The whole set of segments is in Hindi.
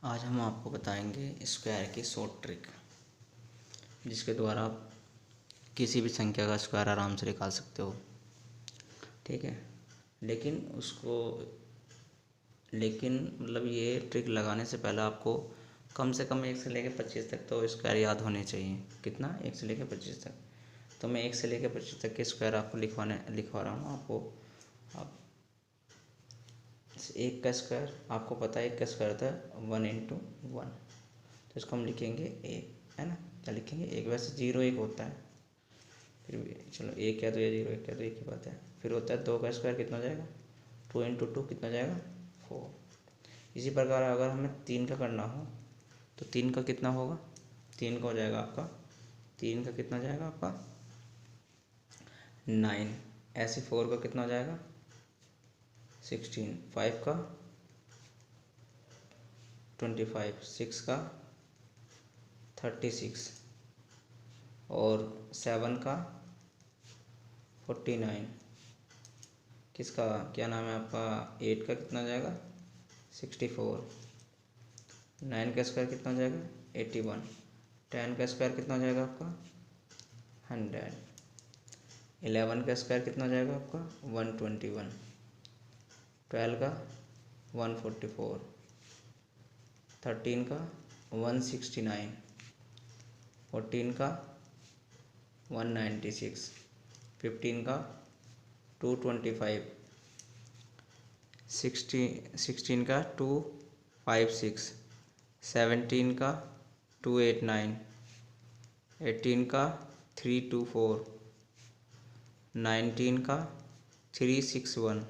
आज हम आपको बताएंगे स्क्वायर की शॉर्ट ट्रिक, जिसके द्वारा आप किसी भी संख्या का स्क्वायर आराम से निकाल सकते हो। ठीक है, लेकिन मतलब ये ट्रिक लगाने से पहले आपको कम से कम 1 से लेकर 25 तक तो स्क्वायर याद होने चाहिए। कितना? 1 से लेकर 25 तक। तो मैं 1 से लेकर 25 तक के स्क्वायर आपको लिखवा रहा हूँ आपको। आप एक का स्क्वायर आपको पता है, एक का स्क्वायर होता है 1 × 1, तो इसको हम लिखेंगे एक, है ना। क्या लिखेंगे? एक। वैसे 0 1 होता है, फिर भी चलो एक क्या तो या 0 1 क्या तो एक ही बात है। फिर होता है 2 का स्क्वायर, कितना हो जाएगा? 2 × 2 कितना हो जाएगा? 4। इसी प्रकार अगर हमें 3 का करना हो तो 3 का कितना होगा? 3 का हो जाएगा आपका, 3 का कितना हो जाएगा आपका? 9। ऐसे 4 का कितना हो जाएगा? 16। 5 का 25, 6 का 36 और 7 का 49। किसका क्या नाम है आपका? 8 का कितना हो जाएगा? 64। 9 का स्क्वायर कितना हो जाएगा? 81। 10 का स्क्वायर कितना हो जाएगा आपका? 100। 11 का स्क्वायर कितना हो जाएगा आपका? 121। 12 का 144। 13 का 169। 14 का 196। 15 का 225। 16 का 256। 17 का 289। 18 का 324। 19 का 361।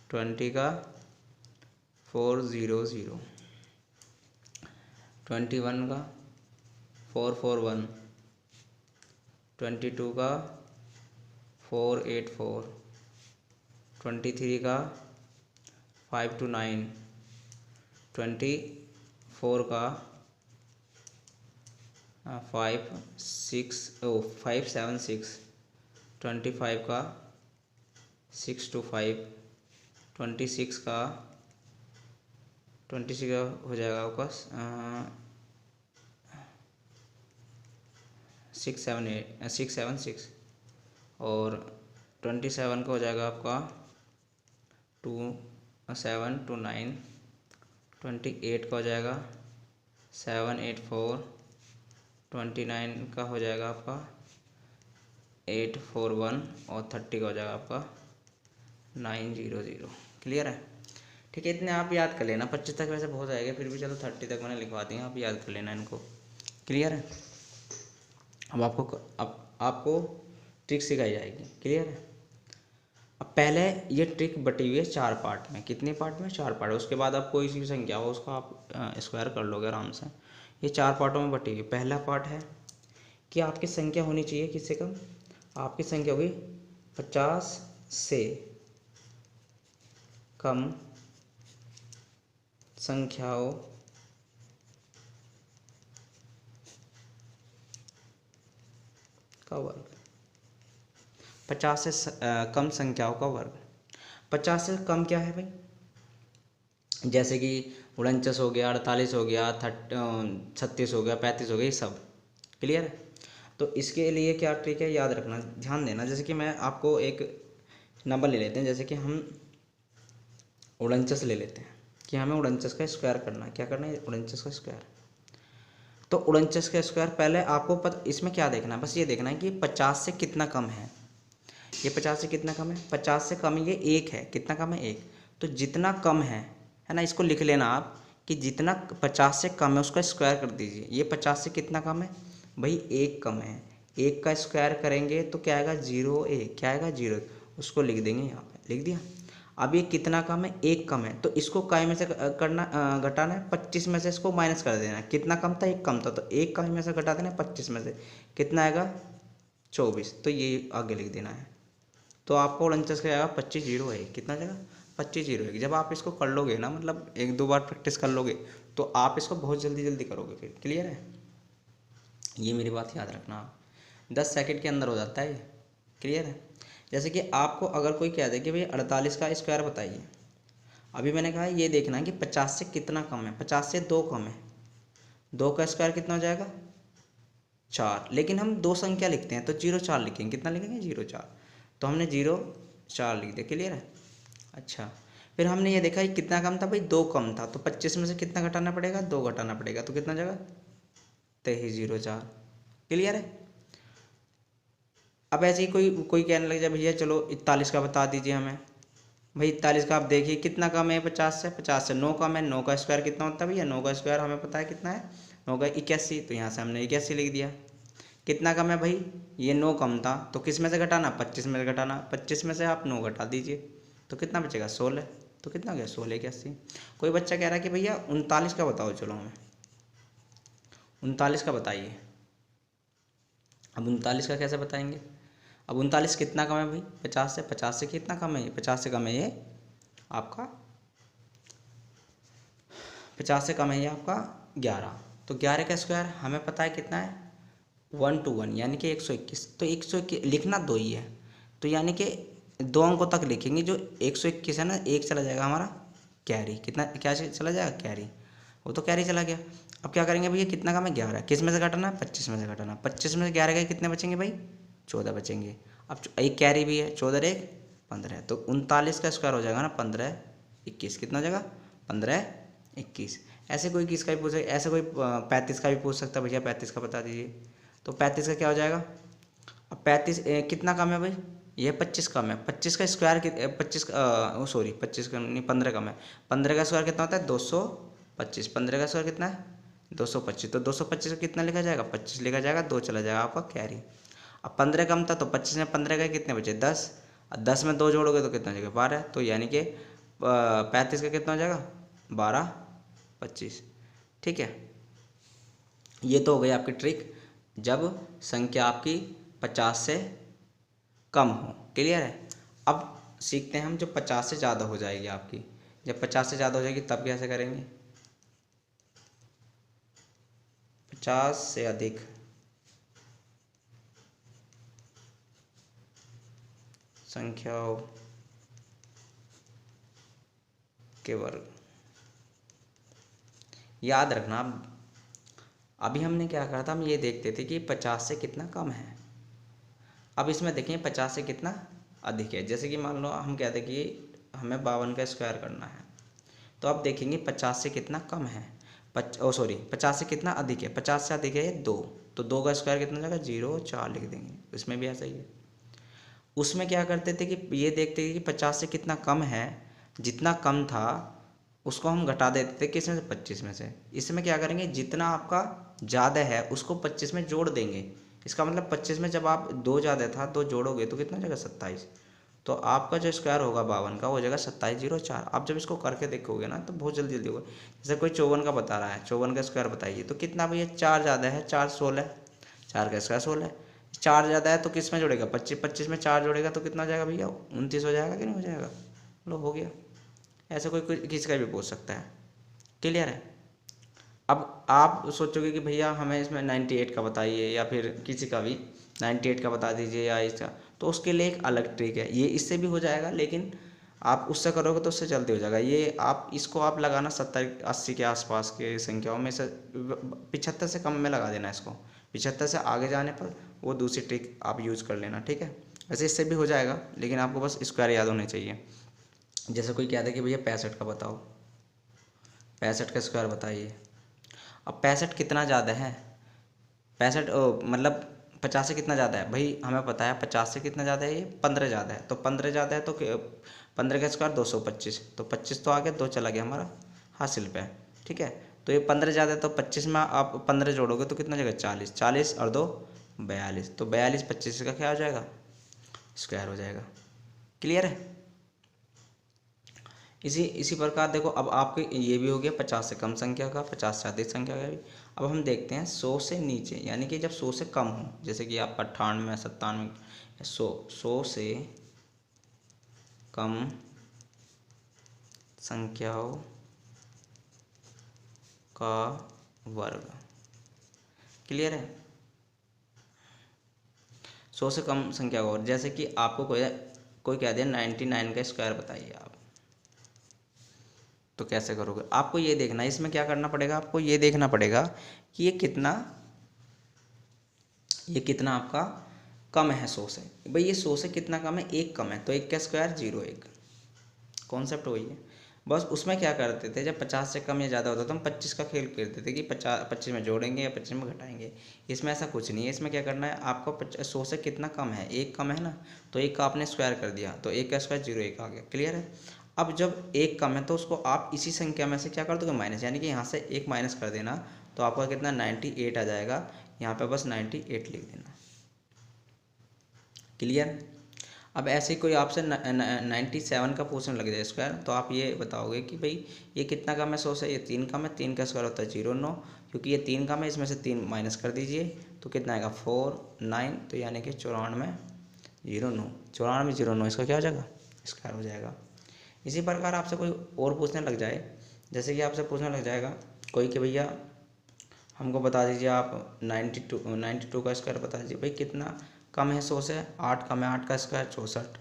20 का 400। 21 का 441। 22 का 484। 23 का 529। 24 का 576। 25 का 625। 26 का हो जाएगा आपका 676। और 27 का हो जाएगा आपका 2729। 28 का हो जाएगा 784। 29 का हो जाएगा आपका 841 और 30 का हो जाएगा आपका 900। क्लियर है? ठीक है, इतने आप याद कर लेना। 25 तक वैसे बहुत आएगा, फिर भी चलो 30 तक मैंने लिखवा दी, आप याद कर लेना इनको। क्लियर है? अब आपको ट्रिक सिखाई जाएगी। क्लियर है? अब पहले ये ट्रिक बटी हुई है 4 पार्ट में। कितने पार्ट में? 4 पार्ट। उसके बाद आप कोई सी भी संख्या हो उसको आप स्क्वायर कर लोगे आराम से। ये 4 पार्टों में बटी हुई। पहला पार्ट है कि आपकी संख्या होनी चाहिए किससे कम? आपकी संख्या होगी 50 से कम संख्याओं का वर्ग। 50 से कम संख्याओं का वर्ग। 50 से कम क्या है भाई? जैसे कि 49 हो गया, 48 हो गया, 36 हो गया, 35 हो गया, ये सब। क्लियर है? तो इसके लिए क्या ट्रिक है, याद रखना, ध्यान देना। जैसे कि मैं आपको एक नंबर ले लेते हैं, जैसे कि हम 49 ले लेते हैं कि हमें 49 का स्क्वायर करना है। क्या करना है? 49 का स्क्वायर। तो 49 का स्क्वायर पहले आपको इसमें क्या देखना है? बस ये देखना है कि 50 से कितना कम है। ये 50 से कितना कम है? 50 से कम ये 1 है। कितना कम है? 1। तो जितना कम है ना, इसको लिख लेना आप कि जितना 50 से कम है उसका स्क्वायर कर दीजिए। ये 50 से कितना कम है भाई? 1 कम है। 1 का स्क्वायर करेंगे तो क्या आएगा? 0 1। क्या आएगा? 0। उसको लिख देंगे यहाँ पे। लिख दिया। अब ये कितना कम है? 1 कम है। तो इसको काय में से करना, घटाना है। 25 में से इसको माइनस कर देना है। कितना कम था? 1 कम था, तो 1 काय में से घटा देना है 25 में से। कितना आएगा? 24। तो ये आगे लिख देना है। तो आपको 49 का आएगा 25 0 1। कितना जाएगा? 25 0 1। जब आप इसको कर लोगे ना, मतलब 1 2 बार प्रैक्टिस कर लोगे, तो आप इसको बहुत जल्दी जल्दी करोगे फिर। क्लियर है? ये मेरी बात याद रखना आप। 10 सेकंड के अंदर हो जाता है ये। क्लियर है? जैसे कि आपको अगर कोई कह दे कि भाई 48 का स्क्वायर बताइए, अभी मैंने कहा ये देखना है कि 50 से कितना कम है, 50 से 2 कम है, 2 का स्क्वायर कितना हो जाएगा 4, लेकिन हम दो संख्या लिखते हैं तो 0 4 लिखेंगे, कितना लिखेंगे 0 4, तो हमने 0 4 लिख दिया, क्लियर है। अच्छा फिर हमने ये देखा कि कितना कम था भाई 2 कम था, तो 25 में से कितना घटाना पड़ेगा 2 घटाना पड़ेगा, तो कितना जाएगा 23 0 4, क्लियर है। अब ऐसे ही कोई कहने लग जाए भैया चलो 41 का बता दीजिए हमें, भाई 41 का आप देखिए कितना कम है 50 से 9 कम है, 9 का स्क्वायर कितना होता है भैया, 9 का स्क्वायर हमें पता है कितना है, 9 का 81, तो यहाँ से हमने 81 लिख दिया। कितना कम है भाई, ये 9 कम था, तो किस में से घटाना 25 में से घटाना, 25 में से आप 9 घटा दीजिए तो कितना बचेगा 16, तो कितना हो गया 16 81। कोई बच्चा कह रहा है कि भैया 39 का बताओ, चलो हमें 39 का बताइए। अब 39 का कैसे बताएंगे, अब 39 कितना कम है भाई 50 से, 50 से कितना कम है ये 50 से कम है ये आपका 50 से कम है ये आपका 11, तो 11 का स्क्वायर हमें पता है कितना है 1 to 1 यानी कि 121, तो 121 लिखना 2 ही है, तो यानी कि 2 अंकों तक लिखेंगे, जो 121 है ना, एक चला जाएगा हमारा कैरी, कितना क्या चला जाएगा कैरी, वो तो कैरी चला गया। अब क्या करेंगे भैया कितना कम है 11, किस में से घटाना है 25 में से घटाना, 25 में से 11 गए कितने बचेंगे भाई 14 बचेंगे। अब एक कैरी भी है 14 1 15, तो 39 का स्क्वायर हो जाएगा ना 15 21, कितना हो जाएगा 15 21। ऐसे कोई किसका भी पूछ सकता, ऐसे कोई 35 का भी पूछ सकता है भैया 35 का बता दीजिए, तो 35 का क्या हो जाएगा, अब 35 कितना कम है भाई, ये 25 कम है, 25 का स्क्वायर 25 का सॉरी 25 का नहीं 15 कम है, 15 का स्क्वायर कितना होता है 225, 15 का स्क्वायर कितना है 225, तो 225 का कितना लिखा जाएगा 25 लिखा जाएगा, 2 चला जाएगा आपका कैरी। अब 15 कम था तो 25 में 15 गए कितने बचे 10, और 10 में 2 जोड़ोगे तो कितना हो जाएगा 12, तो यानी कि 35 का कितना हो जाएगा 12 25, ठीक है। ये तो हो गई आपकी ट्रिक जब संख्या आपकी 50 से कम हो, क्लियर है। अब सीखते हैं हम जो 50 से ज़्यादा हो जाएगी आपकी, जब 50 से ज़्यादा हो जाएगी तब कैसे करेंगे, 50 से अधिक संख्याओं के वर्ग, याद रखना। अभी हमने क्या करा था, हम ये देखते थे कि 50 से कितना कम है, अब इसमें देखें 50 से कितना अधिक है, जैसे कि मान लो हम कहते हैं कि हमें 52 का स्क्वायर करना है, तो अब देखेंगे 50 से कितना कम है, 50 से कितना अधिक है, 50 से अधिक है 2, तो 2 का स्क्वायर कितना हो जाएगा 0 4 लिख देंगे, इसमें भी ऐसा ही है। उसमें क्या करते थे कि ये देखते थे कि 50 से कितना कम है, जितना कम था उसको हम घटा देते थे किस में से 25 में से। इसमें क्या करेंगे जितना आपका ज़्यादा है उसको 25 में जोड़ देंगे, इसका मतलब 25 में जब आप 2 ज़्यादा था 2 जोड़ोगे तो कितना हो जाएगा 27, तो आपका जो स्क्वायर होगा 52 का हो जाएगा 27 0 4। आप जब इसको करके देखोगे ना तो बहुत जल्दी जल्दी होगा, जैसे कोई 54 का बता रहा है 54 का स्क्वायर बताइए, तो कितना भैया 4 ज़्यादा है 4 16, 4 का स्क्वायर 16, 4 ज़्यादा है तो किस में जोड़ेगा 25, 25 में 4 जोड़ेगा तो कितना हो जाएगा भैया 29 हो जाएगा कि नहीं हो जाएगा, लो हो गया। ऐसा कोई किसी का भी पूछ सकता है, क्लियर है। अब आप सोचोगे कि भैया हमें इसमें 98 का बताइए या फिर किसी का भी 98 का बता दीजिए या इसका, तो उसके लिए एक अलग ट्रिक है, ये इससे भी हो जाएगा लेकिन आप उससे करोगे तो उससे जल्दी हो जाएगा। ये आप इसको आप लगाना 70 80 के आसपास के संख्याओं में से 75 से कम में लगा देना इसको, 75 से आगे जाने पर वो दूसरी ट्रिक आप यूज़ कर लेना, ठीक है। वैसे इससे भी हो जाएगा लेकिन आपको बस स्क्वायर याद होने चाहिए। जैसे कोई कहता है कि भैया 65 का बताओ, 65 का स्क्वायर बताइए, अब 65 कितना ज़्यादा है 65 मतलब 50 से कितना ज़्यादा है भाई, हमें पता है 50 से कितना ज़्यादा है ये 15 ज़्यादा है, तो 15 ज़्यादा है तो 15 का स्क्वायर 225, तो 25 तो आ गया 2 चला गया हमारा हासिल पे, ठीक है। तो ये 15 ज़्यादा है तो 25 में आप 15 जोड़ोगे तो कितना हो जाएगा 40, 40 और 2 42, तो 42 25 का क्या हो जाएगा स्क्वायर हो जाएगा, क्लियर है। इसी प्रकार देखो अब आपके ये भी हो गया 50 से कम संख्या का, 50 से अधिक संख्या का भी। अब हम देखते हैं 100 से नीचे, यानी कि जब 100 से कम हो, जैसे कि आपका 98 97 100 से कम संख्याओं का वर्ग, क्लियर है। 100 से कम संख्या का वर्ग, जैसे कि आपको कोई कह दे 99 का स्क्वायर बताइए आप, तो कैसे करोगे? आपको ये देखना है, इसमें क्या करना पड़ेगा, आपको ये देखना पड़ेगा कि ये कितना आपका कम है 100 से। भाई ये 100 से कितना कम है, 1 कम है, तो 1 का स्क्वायर 0, 1। कॉन्सेप्ट वही है। बस उसमें क्या करते थे, जब 50 से कम या ज़्यादा होता तो हम 25 का खेल खेलते थे कि 25 में जोड़ेंगे या 25 में घटाएंगे। इसमें ऐसा कुछ नहीं है। इसमें क्या करना है आपको, 100 से कितना कम है, 1 कम है ना, तो 1 का आपने स्क्वायर कर दिया, तो 1 का स्क्वायर 0, 1 आ गया। क्लियर है? अब जब 1 कम है तो उसको आप इसी संख्या में से क्या कर दोगे, माइनस, यानी कि यहाँ से 1 माइनस कर देना, तो आपका कितना 98 आ जाएगा। यहाँ पे बस 98 लिख देना। क्लियर? अब ऐसे ही कोई आपसे 97 का पूछने लग जाए स्क्वायर, तो आप ये बताओगे कि भाई ये कितना कम है 100 से, ये 3 कम है, 3 का स्क्वायर होता है 09, क्योंकि ये 3 कम है, इसमें से 3 माइनस कर दीजिए तो कितना आएगा 4 9, तो यानी कि 94 09, 94 09 इसका क्या हो जाएगा, स्क्वायर हो जाएगा। इसी प्रकार आपसे कोई और पूछने लग जाए, जैसे कि आपसे पूछने लग जाएगा कोई कि भैया हमको बता दीजिए आप 92 का स्क्वायर बता दीजिए। भाई कितना कम है 100 से, 8 कम है, 8 का स्क्वायर 64,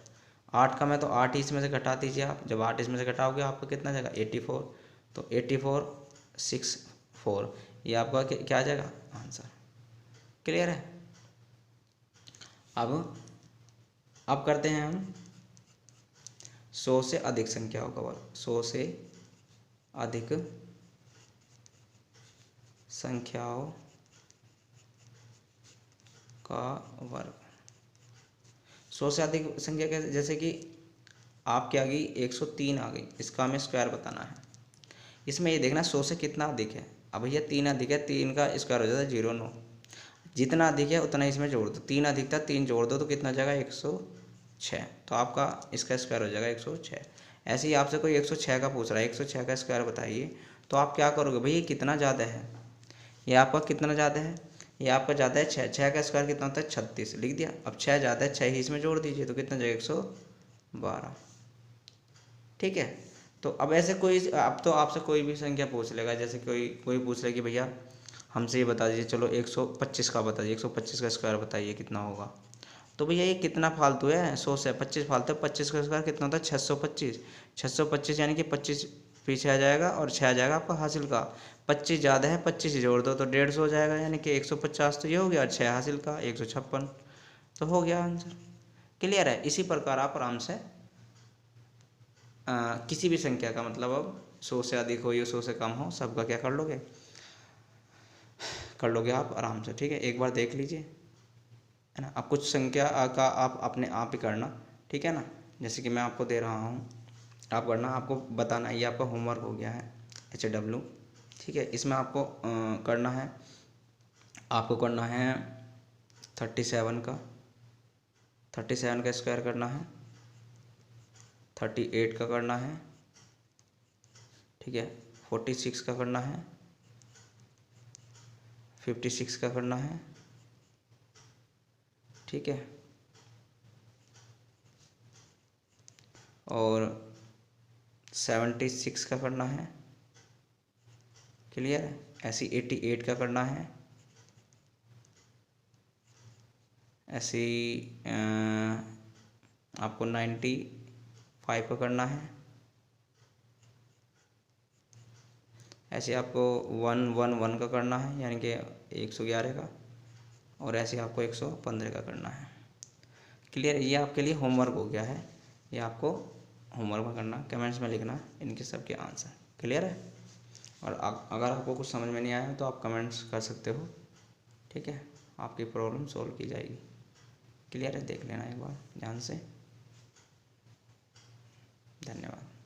8 कम है तो 8 इसमें से घटा दीजिए आप। जब 8 इसमें से घटाओगे आपको कितना जाएगा 84, तो 84 64, ये आपका क्या आ जाएगा आंसर। क्लियर है? अब करते हैं हम 100 से अधिक संख्याओं का वर्ग। 100 से अधिक संख्याओं का वर्ग। 100 से अधिक संख्या कैसे, जैसे कि आपकी आ गई 103 आ गई, इसका हमें स्क्वायर बताना है। इसमें ये देखना 100 से कितना अधिक है। अब भैया 3 अधिक है, 3 का स्क्वायर हो जाता है 09, जितना अधिक है उतना इसमें जोड़ दो। 3 अधिक था, 3 जोड़ दो तो कितना जाएगा 106, तो आपका इसका स्क्वायर हो जाएगा 106। ऐसे ही आपसे कोई 106 का पूछ रहा है, 106 का स्क्वायर बताइए, तो आप क्या करोगे, भाई ये कितना ज़्यादा है, ये आपका कितना ज़्यादा है, ये आपका ज़्यादा है 6, 6 का स्क्वायर कितना होता है 36, लिख दिया। अब 6 ज़्यादा है, 6 ही इसमें जोड़ दीजिए तो कितना जाएगा 112। ठीक है? तो अब ऐसे कोई, अब तो आपसे कोई भी संख्या पूछ लेगा, जैसे कोई पूछ ले कि भैया हमसे ये बता दीजिए, चलो 125 का बता दीजिए, 125 का स्क्वायर बताइए कितना होगा। तो भैया ये कितना फालतू है, 100 से 25 फालतू है, 25 का स्क्वायर कितना होता है 625, 625 यानी कि 25 पीछे आ जाएगा और 6 आ जाएगा आपका हासिल का। 25 ज़्यादा है, 25 जोड़ दो तो 150 हो जाएगा, यानी कि 150 तो ये हो गया, और 6 हासिल का 156, तो हो गया आंसर। क्लियर है? इसी प्रकार आप आराम से किसी भी संख्या का, मतलब अब 100 से अधिक हो या 100 से कम हो, सबका क्या कर लोगे आप आराम से। ठीक है? एक बार देख लीजिए, है ना। अब कुछ संख्या का आप अपने आप ही करना, ठीक है ना। जैसे कि मैं आपको दे रहा हूँ, आप करना, आपको बताना, ये आपका होमवर्क हो गया है HW। ठीक है? इसमें आपको करना है, 37 का, 37 का स्क्वायर करना है, 38 का करना है, ठीक है, 46 का करना है, 56 का करना है, ठीक है, और 76 का करना है। क्लियर है? ऐसी 88 का करना है, ऐसी आपको 95 का करना है, ऐसे आपको 111 का करना है, यानी कि 111 का, और ऐसे आपको 115 का करना है। क्लियर? ये आपके लिए होमवर्क हो गया है, ये आपको होमवर्क में करना, कमेंट्स में लिखना इनके सबके आंसर। क्लियर है? और अगर आपको कुछ समझ में नहीं आया तो आप कमेंट्स कर सकते हो, ठीक है, आपकी प्रॉब्लम सॉल्व की जाएगी। क्लियर है? देख लेना एक बार ध्यान से। धन्यवाद।